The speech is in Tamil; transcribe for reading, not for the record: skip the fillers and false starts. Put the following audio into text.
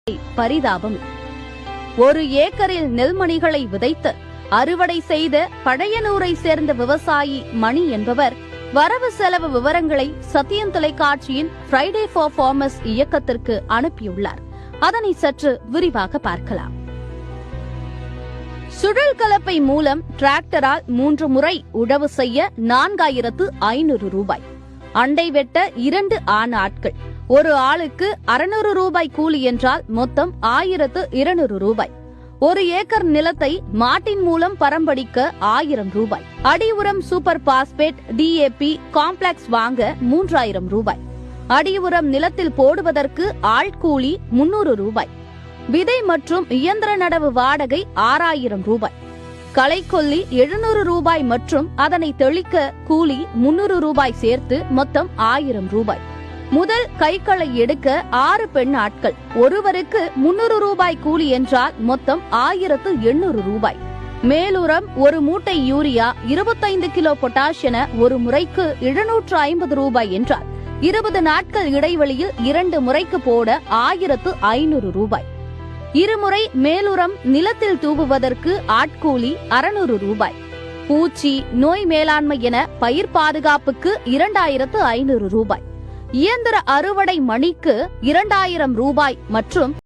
பரிதாபம். ஒரு ஏக்கரில் நெல்மணிகளை விதைத்து அறுவடை செய்த பழையனூரை சேர்ந்த விவசாயி மணி என்பவர் வரவு செலவு விவரங்களை சத்தியம் தொலைக்காட்சியின் ஃப்ரைடே ஃபார் ஃபார்மர்ஸ் இயக்கத்திற்கு அனுப்பியுள்ளார். அதனை சற்று விரிவாக பார்க்கலாம். சுழல் கலப்பை மூலம் டிராக்டரால் 3 முறை உழவு செய்ய 4500 ரூபாய். அண்டை வெட்ட 2 ஆண் ஆட்கள். ஒரு ஆளுக்கு 600 ரூபாய் கூலி என்றால் மொத்தம் 1200 ரூபாய். ஒரு ஏக்கர் நிலத்தை மாட்டின் மூலம் பரம்படிக்க 1000 ரூபாய். அடி உரம் சூப்பர் பாஸ்பேட் DAP காம்ப்ளெக்ஸ் வாங்க 3000 ரூபாய். அடி உரம் நிலத்தில் போடுவதற்கு ஆள்கூலி 300 ரூபாய். விதை மற்றும் இயந்திர நடவு வாடகை 6000 ரூபாய். களைக்கொல்லி 700 ரூபாய் மற்றும் அதனை தெளிக்க கூலி 300 ரூபாய் சேர்த்து மொத்தம் 1000 ரூபாய். முதல் கைக்களை எடுக்க 6 பெண் ஆட்கள். ஒருவருக்கு 300 ரூபாய் கூலி என்றால் மொத்தம் 1800 ரூபாய். மேலுரம் ஒரு மூட்டை யூரியா 25 கிலோ பொட்டாஷ் என ஒரு முறைக்கு 750 ரூபாய் என்றால் 20 நாட்கள் இடைவெளியில் 2 முறைக்கு போட 1500 ரூபாய். இருமுறை மேலுரம் நிலத்தில் தூவுவதற்கு ஆட்கூலி 600 ரூபாய். பூச்சி நோய் மேலாண்மை என பயிர் பாதுகாப்புக்கு 2500 ரூபாய். இயந்திர அறுவடை மணிக்கு 2000 ரூபாய் மற்றும்